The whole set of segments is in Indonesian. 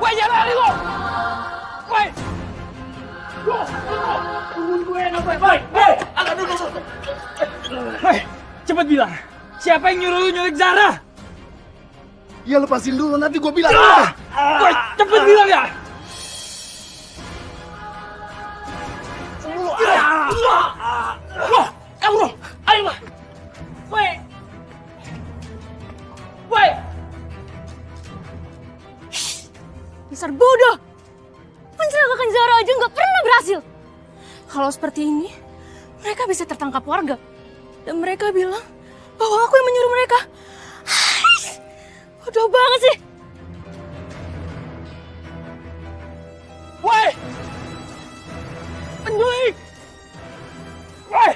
Woi, jangan lari lo! Woi! Tungguin gue enak, woi! Woi! Woi, cepet bilang, siapa yang nyuruh lu nyulik Zahra? Ya lepasin dulu, nanti gue bilang. Woi, cepet bilang ya! Kamu, ayo lah! Woi! Woi! Dasar bodoh! Mencelakakan Zahra aja nggak pernah berhasil. Kalau seperti ini, mereka bisa tertangkap warga. Dan mereka bilang bahwa aku yang menyuruh mereka. Hais! Bodoh banget sih! Woi! Penculik! Woi!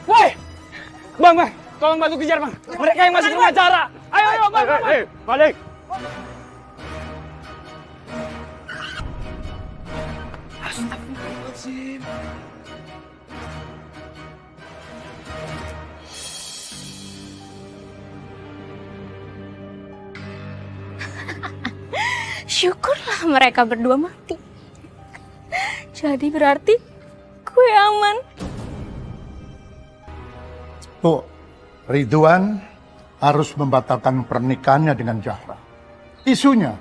Woi! Bang, tolong bantu kejar, Bang. Mereka yang masuk ke rumah Zahra. Ayo, Bang. Balik. Astagfirullahaladzim. Syukurlah mereka berdua mati. Jadi berarti gue aman. Bu, Ridwan harus membatalkan pernikahannya dengan Zahra. Isunya,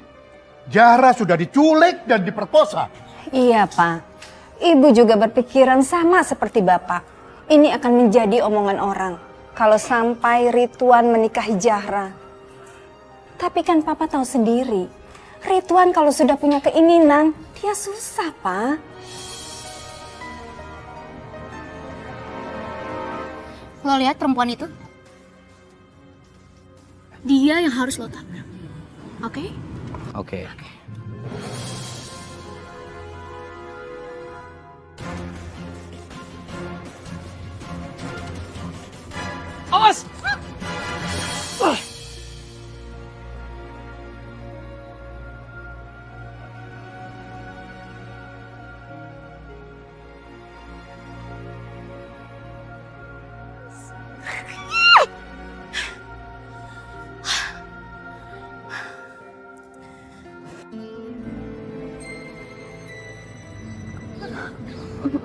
Zahra sudah diculik dan diperkosa. Iya, Pak. Ibu juga berpikiran sama seperti Bapak. Ini akan menjadi omongan orang kalau sampai Ridwan menikahi Zahra. Tapi kan Papa tahu sendiri, Ridwan kalau sudah punya keinginan, dia susah, Pak. Lo lihat perempuan itu? Dia yang harus lo tabrak. Oke? Oke. Awas!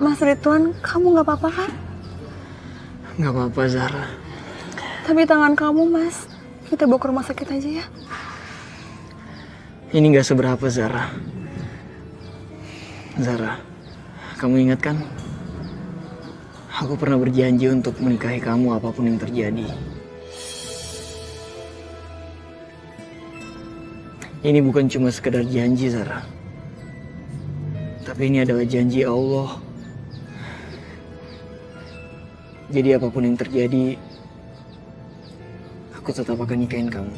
Mas Ridwan, kamu nggak apa-apa kan? Nggak apa-apa, Zahra. Tapi tangan kamu, Mas. Kita bawa ke rumah sakit aja ya. Ini nggak seberapa, Zahra. Zahra, kamu ingat kan? Aku pernah berjanji untuk menikahi kamu apapun yang terjadi. Ini bukan cuma sekedar janji, Zahra. Tapi ini adalah janji Allah. Jadi apapun yang terjadi, aku tetap akan nikahin kamu.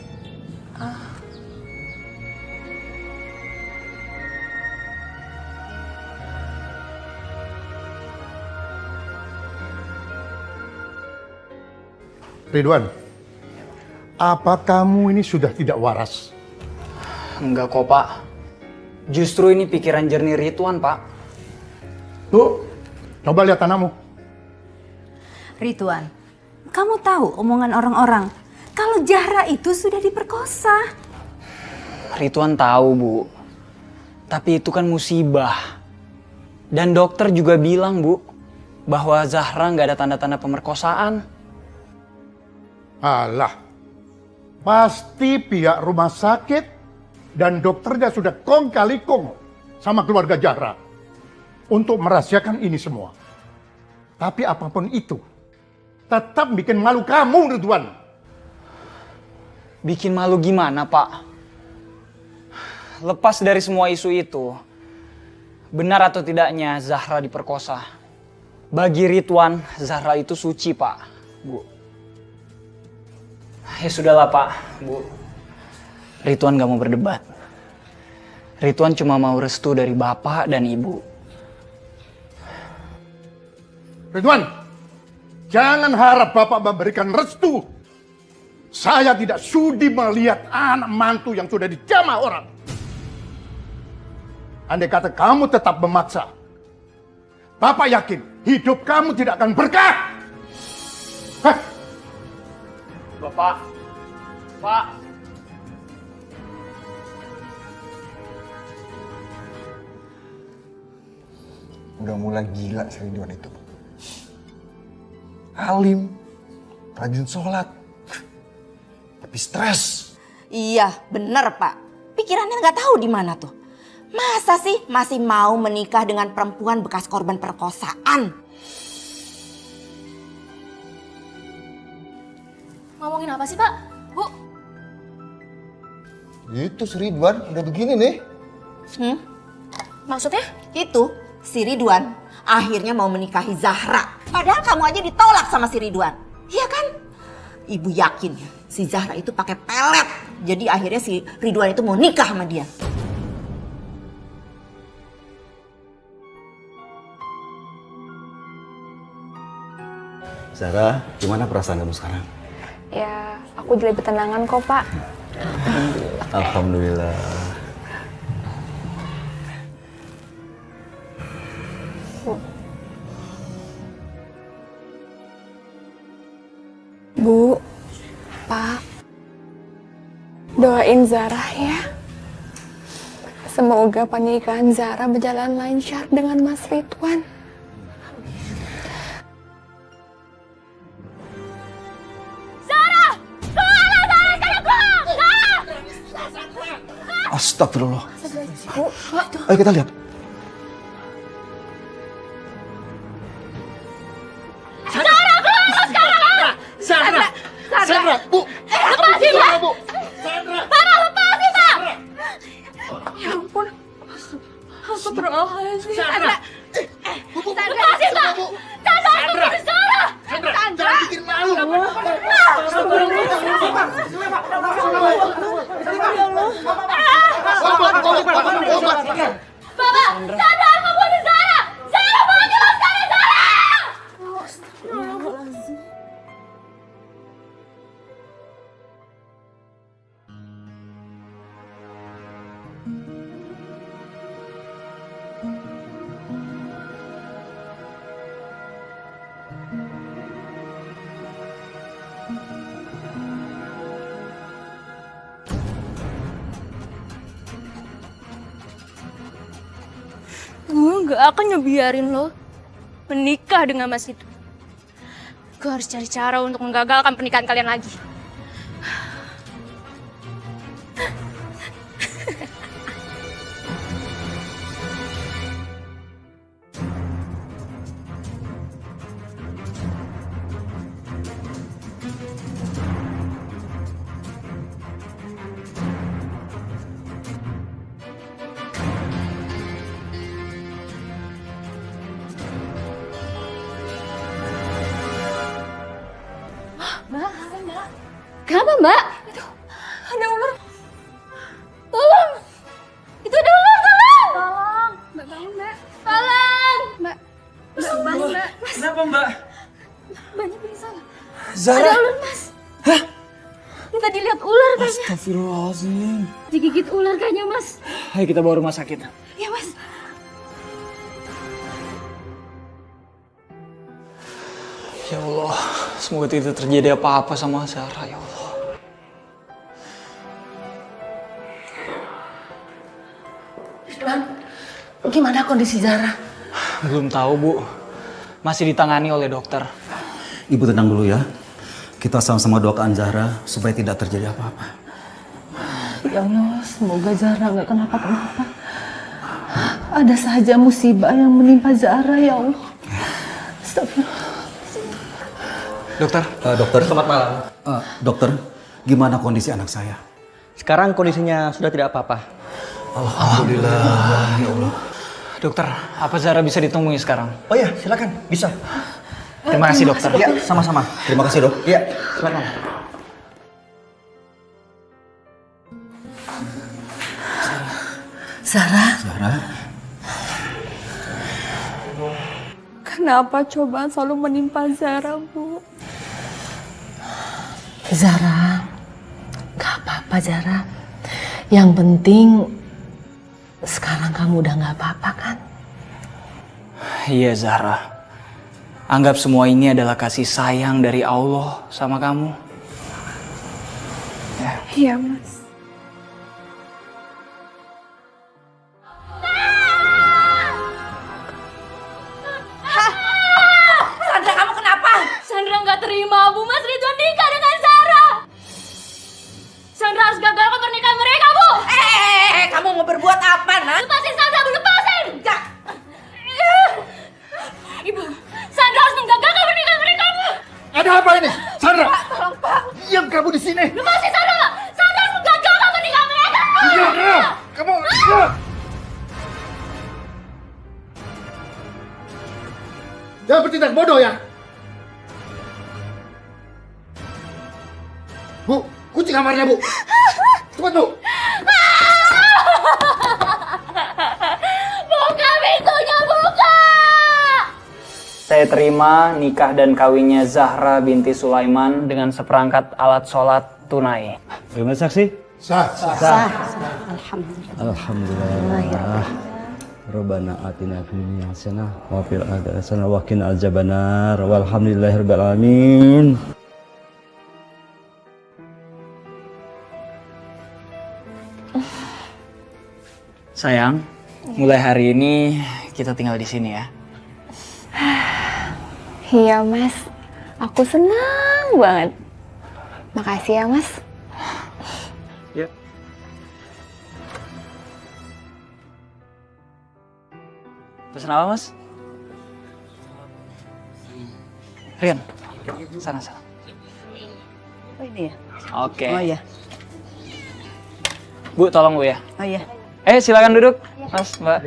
Ridwan, apa kamu ini sudah tidak waras? Enggak kok, Pak. Justru ini pikiran jernih Ridwan, Pak. Tuh, coba lihat anakmu. Ridwan, kamu tahu omongan orang-orang kalau Zahra itu sudah diperkosa. Ridwan tahu, Bu. Tapi itu kan musibah. Dan dokter juga bilang, Bu, bahwa Zahra nggak ada tanda-tanda pemerkosaan. Alah, pasti pihak rumah sakit dan dokternya sudah kong kali kong sama keluarga Zahra untuk merahasiakan ini semua. Tapi apapun itu, tetap bikin malu kamu, Ridwan. Bikin malu gimana, Pak? Lepas dari semua isu itu, benar atau tidaknya Zahra diperkosa? Bagi Ridwan, Zahra itu suci, Pak. Bu. Ya sudahlah, Pak. Bu. Ridwan gak mau berdebat. Ridwan cuma mau restu dari Bapak dan Ibu. Ridwan, jangan harap Bapak memberikan restu. Saya tidak sudi melihat anak mantu yang sudah dijamah orang. Andai kata kamu tetap memaksa, Bapak yakin hidup kamu tidak akan berkah. Hah? Bapak. Pak. udah mulai gila si Ridwan itu. Alim, rajin sholat, tapi stres. Iya, bener Pak. Pikirannya nggak tahu di mana tuh. Masa sih masih mau menikah dengan perempuan bekas korban perkosaan? Ngomongin apa sih Pak? Bu? Itu si Ridwan udah begini nih. Maksudnya? Itu si Ridwan akhirnya mau menikahi Zahra. Padahal kamu aja ditolak sama si Ridwan. Iya kan? Ibu yakin si Zahra itu pakai pelet. Jadi akhirnya si Ridwan itu mau nikah sama dia. Zara, gimana perasaan kamu sekarang? Ya, aku jadi bertenangan kok, Pak. Alhamdulillah. Bu, Pak, doain Zara ya. Semoga pernikahan Zara berjalan lancar dengan Mas Ridwan. Astagfirullah. Ayo kita lihat. Sandra, Bu. Lepasin Pak! Bu. Para lepasin Pak! Ya ampun. Astagfirullahaladzim. Sandra! Lepasin Pak! Sandra, aku bunuh Zara! Sandra, jangan bikin malu. Bapak, Sandra aku bunuh Zara! Zara, Bapak lepaskan Zara! Gue gak akan ngebiarin lo menikah dengan Mas itu. Gue harus cari cara untuk menggagalkan pernikahan kalian lagi. Kenapa Mbak? Itu ada ular. Tolong! Itu ada ular, tolong! Tolong! Mbak bangun Mbak. Tolong! Mbak. Bangun Mbak. Mas. Kenapa Mbak? Banyak pingsan. Zara? Ada ular Mas. Hah? Kita dilihat ular kayaknya. Astagfirullahaladzim. Digigit ular kayaknya Mas. Ayo kita bawa rumah sakit. Ya Mas. Ya Allah, semoga tidak terjadi apa-apa sama Zara, ya Allah. Gimana kondisi Zara? Belum tahu, Bu. Masih ditangani oleh dokter. Ibu tenang dulu ya. Kita sama-sama doakan Zahra supaya tidak terjadi apa-apa. Ya Allah, semoga Zara nggak kenapa-kenapa. Ada saja musibah yang menimpa Zara, ya Allah. Astagfirullah. Dokter. Dokter. Selamat malam. Dokter, gimana kondisi anak saya? Sekarang kondisinya sudah tidak apa-apa. Alhamdulillah, ya Allah. Dokter, apa Zara bisa ditemui sekarang? Oh ya, silakan, bisa. Terima kasih dokter. Ya, sama-sama. Terima kasih, Dok. Ya, silakan. Zara, Zahra, Kenapa cobaan selalu menimpa Zara, Bu? Zara, nggak apa-apa Zara. Yang penting sekarang kamu udah nggak apa-apa kan? Iya Zahra. Anggap semua ini adalah kasih sayang dari Allah sama kamu. Ya. Iya, Mas. bertindak bodoh ya? Bu, kunci kamarnya, Bu. Cepat, Bu. Buka pintunya, buka! Saya terima nikah dan kawinnya Zahra binti Sulaiman dengan seperangkat alat sholat tunai. Bagaimana saksi? Sah. Alhamdulillah. Rabbana atina fid dunya hasanah wa fil akhirati hasanah wa qina adzabannar. Walhamdulillahirabbil alamin. Sayang, mulai hari ini kita tinggal di sini ya. Iya mas, aku senang banget. Makasih ya mas. Yuk. Pesan apa mas? Rian, sana. Oh ini ya? Oke. Oh iya. Bu, tolong Bu ya. Oh iya. Silakan duduk, Mas, Mbak.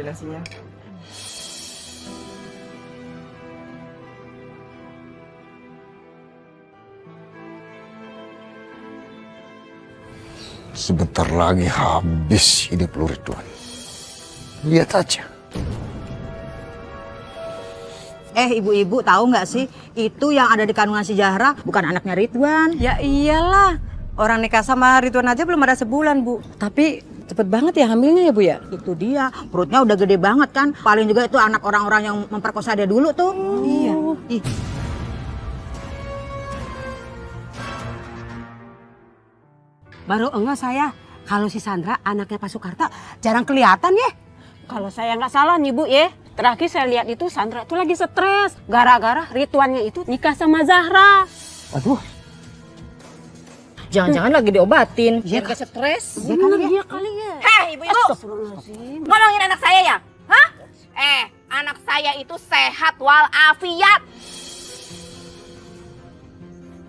Sebentar lagi habis hidup lu, Ridwan. Lihat aja. Ibu-ibu tahu nggak sih, itu yang ada di kandungan si Zahra bukan anaknya Ridwan. Ya iyalah, orang nikah sama Ridwan aja belum ada sebulan, Bu. Tapi cepet banget ya hamilnya ya, Bu ya? Itu dia, perutnya udah gede banget kan. Paling juga itu anak orang-orang yang memperkosa dia dulu tuh. Iya. Ih. Baru enggak saya, kalau si Sandra anaknya Pak Sukarta jarang kelihatan ya. Kalau saya nggak salah nih Bu ya, terakhir saya lihat itu Sandra tuh lagi stres gara-gara Ridwannya itu nikah sama Zahra. Waduh, Jangan-jangan lagi diobatin. Iya, Biar gak stres. iya kali ya. Heh, ibu-ibu. Ngomongin anak saya ya? Hah? Anak saya itu sehat walafiat.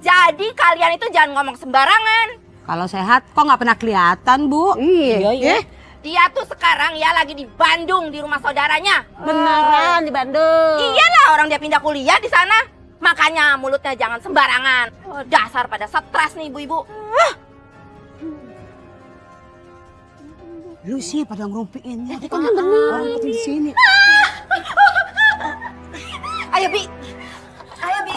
Jadi kalian itu jangan ngomong sembarangan. Kalau sehat kok nggak pernah kelihatan, Bu? Iya. Dia tuh sekarang ya lagi di Bandung di rumah saudaranya. Beneran di Bandung. Iyalah, orang dia pindah kuliah di sana. Makanya mulutnya jangan sembarangan. Dasar pada stres nih ibu-ibu. Lu sih pada ngerumpiin. Ya, kan bener. Orang di sini. Ayo Bi. Ayo Bi.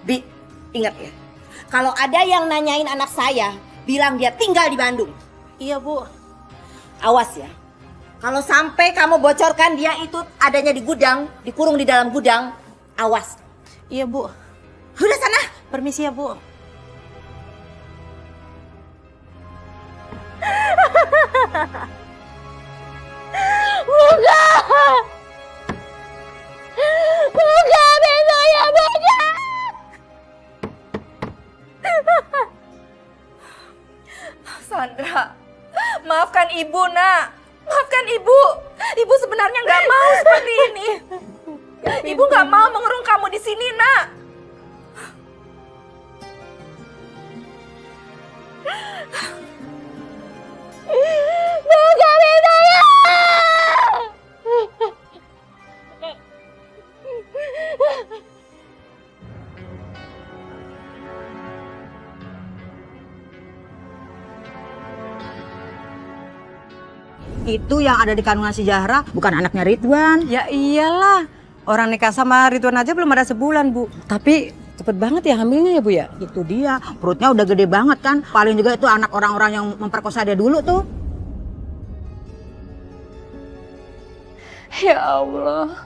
Bi, ingat ya. Kalau ada yang nanyain anak saya, bilang dia tinggal di Bandung. Iya Bu. Awas ya. Kalau sampai kamu bocorkan dia itu adanya di gudang, dikurung di dalam gudang, awas. Iya Bu. Udah sana. Permisi ya Bu. Buka! Buka pintunya, buka! Sandra, maafkan ibu nak. Maafkan ibu. Ibu sebenarnya nggak mau seperti ini. Ibu nggak mau mengurung kamu di sini nak. Buka pintunya! Itu yang ada di kandungan si Zahra bukan anaknya Ridwan. Ya iyalah, orang nikah sama Ridwan aja belum ada sebulan, Bu. Tapi cepet banget ya hamilnya ya, Bu ya? Itu dia, perutnya udah gede banget kan. Paling juga itu anak orang-orang yang memperkosa dia dulu tuh. Ya Allah,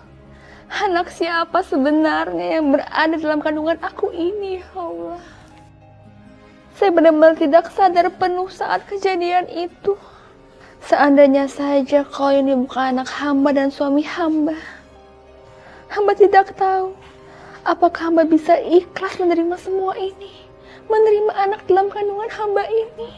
anak siapa sebenarnya yang berada dalam kandungan aku ini, ya Allah. Saya benar-benar tidak sadar penuh saat kejadian itu. Seandainya saja kau ini bukan anak hamba dan suami hamba. Hamba tidak tahu apakah hamba bisa ikhlas menerima semua ini. Menerima anak dalam kandungan hamba ini.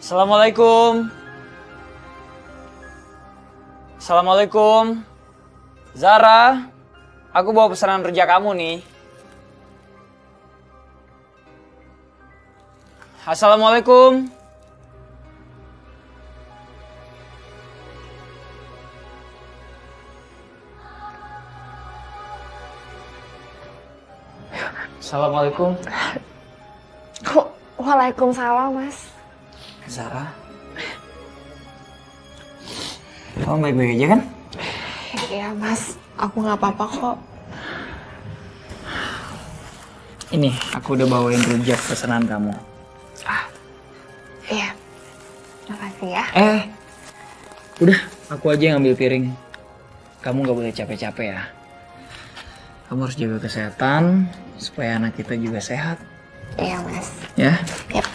Assalamualaikum. Assalamualaikum. Zara, aku bawa pesanan rujak kamu nih. Assalamualaikum. Assalamualaikum. Waalaikumsalam, Mas. Zara. Kamu baik-baik aja kan? Iya, Mas. Aku nggak apa-apa kok. Ini, aku udah bawain rujak pesanan kamu. Iya. Makasih ya. Udah, aku aja yang ambil piring. Kamu gak boleh capek-capek ya. Kamu harus jaga kesehatan, supaya anak kita juga sehat. Iya, Mas. Ya? Yap.